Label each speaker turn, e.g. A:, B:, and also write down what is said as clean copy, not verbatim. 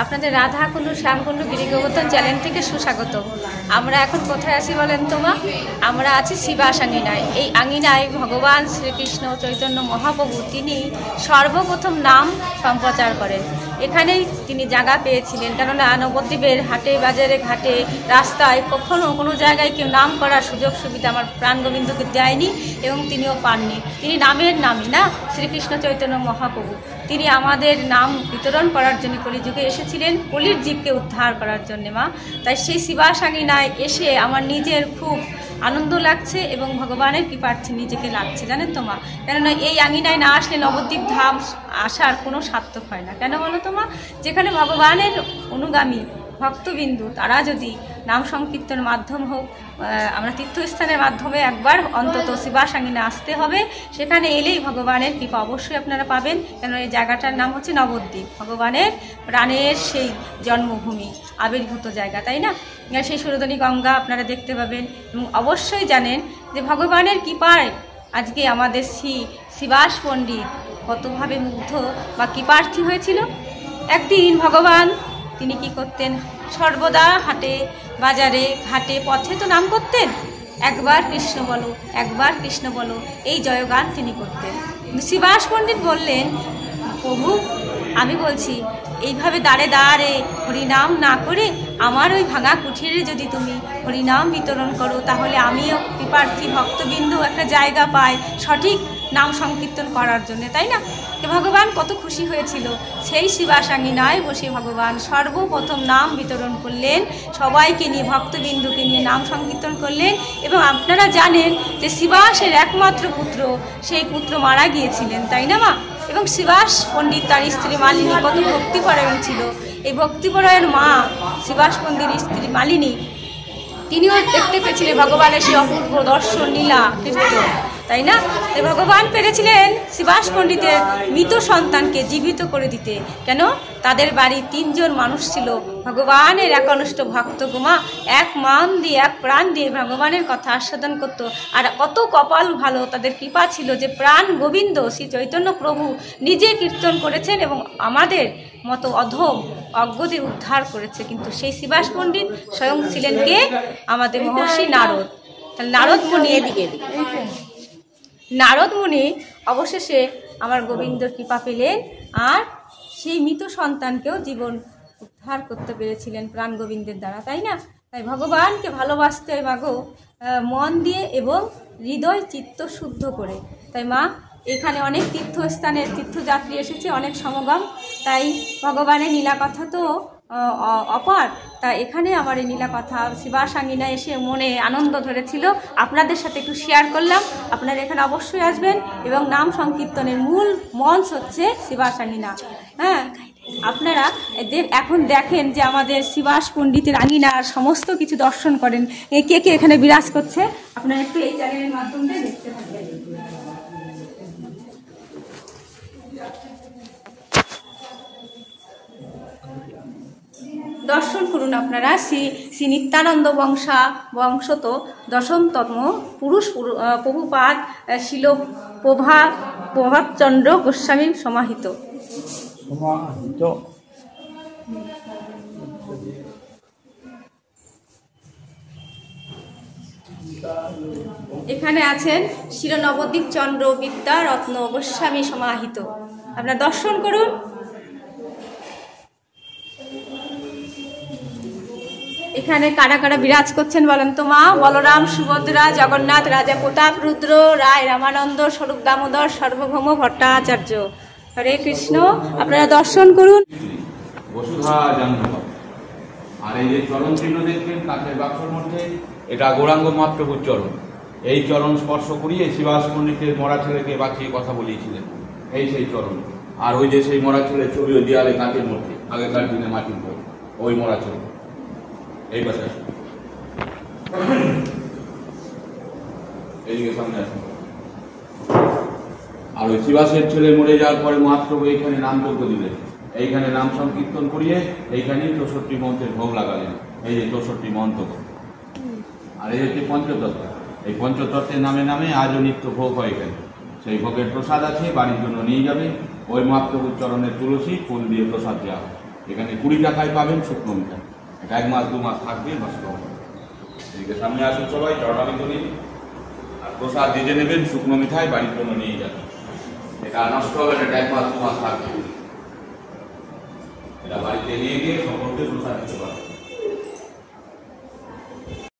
A: আপনাদের রাধাকুণ্ড শ্যামকুণ্ড গিরিগোবর্ধন চ্যানেল থেকে সুস্বাগত। আমরা এখন কোথায় আছি বলেন তো মা? আমরা আছি শিবাস আঙিনায়। এই আঙিনায় ভগবান শ্রীকৃষ্ণ চৈতন্য মহাপ্রভু তিনি সর্বপ্রথম নাম সম্প্রচার করেন। এখানেই তিনি জায়গা পেয়েছিলেন, কেননা নবদ্বীপের হাটে বাজারে ঘাটে রাস্তায় কখনো কোনো জায়গায় কেউ নাম করার সুযোগ সুবিধা আমার প্রাণ গোবিন্দকে দেয়নি এবং তিনিও পাননি। তিনি নামের নামই না, শ্রীকৃষ্ণ চৈতন্য মহাপ্রভু তিনি আমাদের নাম বিতরণ করার জন্য কলিযুগে এসেছিলেন, কলির জীবকে উদ্ধার করার জন্যে মা। তাই সেই শিবাস আঙিনায় এসে আমার নিজের খুব আনন্দ লাগছে এবং ভগবানের কৃপার্থে নিজেকে লাগছে, জানেন তো মা। কেননা এই আঙিনায় না আসলে নবদ্বীপ ধাম আসার কোনো সার্থক হয় না। কেন বলো তো মা? যেখানে ভগবানের অনুগামী ভক্তবিন্দু তারা যদি নাম সংকীর্তনের মাধ্যম হোক, আমরা তীর্থস্থানের মাধ্যমে একবার অন্তত শিবাস আঙিনা আসতে হবে। সেখানে এলেই ভগবানের কৃপা অবশ্যই আপনারা পাবেন। কেন এই জায়গাটার নাম হচ্ছে নবদ্বীপ, ভগবানের প্রাণের সেই জন্মভূমি, আবির্ভূত জায়গা, তাই না? সেই সুরধনী গঙ্গা আপনারা দেখতে পাবেন এবং অবশ্যই জানেন যে ভগবানের কৃপায় আজকে আমাদের শিবাস পণ্ডিত কতভাবে মুগ্ধ বা কৃপার্থী হয়েছিল। একদিন ভগবান তিনি কি করতেন? সর্বদা হাটে বাজারে ঘাটে পথে তো নাম করতেন, একবার কৃষ্ণ বলো, একবার কৃষ্ণ বলো, এই জয়গান তিনি করতেন। শিবাস পণ্ডিত বললেন, প্রভু আমি বলছি এইভাবে দাঁড়ে দাঁড়ে হরিনাম না করে আমার ওই ভাঙা কুঠিরে যদি তুমি হরিনাম বিতরণ করো, তাহলে আমিও কৃপার্থী ভক্তবিন্দু একটা জায়গা পাই সঠিক নাম সংকীর্তন করার জন্য, তাই না? ভগবান কত খুশি হয়েছিল। সেই শিবাস আঙিনায় বসে ভগবান সর্বপ্রথম নাম বিতরণ করলেন, সবাইকে নিয়ে ভক্তবিন্দুকে নিয়ে নাম সংকীর্তন করলেন। এবং আপনারা জানেন যে শিবাসের একমাত্র পুত্র, সেই পুত্র মারা গিয়েছিলেন, তাই না মা? এবং শিবাস পণ্ডিত তার স্ত্রী মালিনী কত ভক্তিপরায়ণ ছিল। এই ভক্তিপরায়ণ মা শিবাস পণ্ডিতের স্ত্রী মালিনী তিনিও দেখতে পেয়েছিলেন ভগবানের সেই অপূর্ব দর্শন লীলা কীর্তন, তাই না? তাই ভগবান পেরেছিলেন শিবাস পণ্ডিতের মৃত সন্তানকে জীবিত করে দিতে। কেন? তাদের বাড়ি 3 জন মানুষ ছিল, ভগবানের একনিষ্ঠ ভক্ত গোমা, এক মান দিয়ে এক প্রাণ দিয়ে ভগবানের কথা আস্বাদন করত। আর কত কপাল ভালো, তাদের কৃপা ছিল যে প্রাণ গোবিন্দ শ্রী চৈতন্য প্রভু নিজে কীর্তন করেছেন এবং আমাদের মতো অধম অজ্ঞদের উদ্ধার করেছে। কিন্তু সেই শিবাস পণ্ডিত স্বয়ং ছিলেন কে? আমাদের মহর্ষি নারদ। তাহলে নারদ মুনি নারদ মুনি অবশেষে আমার গোবিন্দর কৃপা পেলেন আর সেই মৃত সন্তানকেও জীবন উদ্ধার করতে পেরেছিলেন প্রাণ গোবিন্দের দ্বারা, তাই না? তাই ভগবানকে ভালোবাসতে হয় মাগো মন দিয়ে এবং হৃদয় চিত্ত শুদ্ধ করে। তাই মা এখানে অনেক তীর্থস্থানের তীর্থযাত্রী এসেছে, অনেক সমাগম, তাই ভগবানের লীলা কথা তো অপার। তা এখানে আমার এই লীলা কথা শিবাস আঙিনা এসে মনে আনন্দ ধরেছিল, আপনাদের সাথে একটু শেয়ার করলাম। আপনারা এখানে অবশ্যই আসবেন এবং নাম সংকীর্তনের মূল মঞ্চ হচ্ছে শিবাস আঙিনা। হ্যাঁ, আপনারা এখন দেখেন যে আমাদের শিবাস পণ্ডিতের আঙিনার সমস্ত কিছু দর্শন করেন। কে কে এখানে বিরাজ করছে আপনারা একটু এই চ্যানেলের মাধ্যমে দেখতে থাকবেন। দর্শন করুন আপনারা শ্রী নিত্যানন্দ বংশত 10তম পুরুষ প্রভুপাদ শিল প্রভাতচন্দ্র গোস্বামী সমাহিত। এখানে আছেন শিল নবদ্বীপ চন্দ্র বিদ্যা রত্ন গোস্বামী সমাহিত। আপনারা দর্শন করুন। এখানে কারা কারা বিরাজ করছেন বলেন তো মা? বলরাম, সুভদ্রা, জগন্নাথ, রাজা প্রতাপ রুদ্র, রায় রামানন্দ, স্বরূপ দামোদর, সার্বভৌম ভট্টাচার্য। হরে কৃষ্ণ। আপনারা দর্শন করুন।
B: আর এই যে চরণ চিহ্ন দেখছেন কাঠের বাক্সের মধ্যে, এটা গৌরাঙ্গ মহাপ্রভুর চরণ। এই চরণ স্পর্শ করিয়ে শিবাস পণ্ডিতের মরা ছেলেকে বাঁচিয়ে কথা বলিয়েছিলেন, এই সেই চরণ। আর ওই যে সেই মরা ছেলের ছবি ওই দেয়ালে কাঠের মধ্যে, আগেকার দিনে মাটির বই, ওই মরা ছেলে। এই পাশে আসুন, এইদিকে সামনে আসুন। আর ওই শিবাসের ছেলে মরে যাওয়ার পরে মহাপ্রভু এইখানে নাম যজ্ঞ দিলেন, এইখানে নাম সংকীর্তন করিয়ে এইখানেই 64 মন্ত্রের ভোগ লাগালেন। এই যে 64 মন্ত্র। আর এই হচ্ছে পঞ্চতত্ত্ব। এই পঞ্চতত্ত্বের নামে নামে আজও নিত্য ভোগ হয় এখানে। সেই ভোগের প্রসাদ আছে, বাড়ির জন্য নিয়ে যাবে। ওই মহাপ্রভুর চরণের তুলসী ফুল দিয়ে প্রসাদ দেওয়া হয়। এখানে 20 টাকায় পাবেন শুকনো মিঠাই। এটা 1 মাস 2 মাস থাকবে, নষ্ট হবে না। এদিকে সামনে আসুন সবাই, চরণামিত নিন আর প্রসাদ দিতে নেবেন, শুকনো মিঠাই বাড়ির জন্য নিয়ে যাবেন। এটা নষ্ট হবে না, এটা 1 মাস 2 মাস থাকবে। এটা বাড়িতে নিয়ে গিয়ে সকলকে প্রসাদ দিতে পারবেন।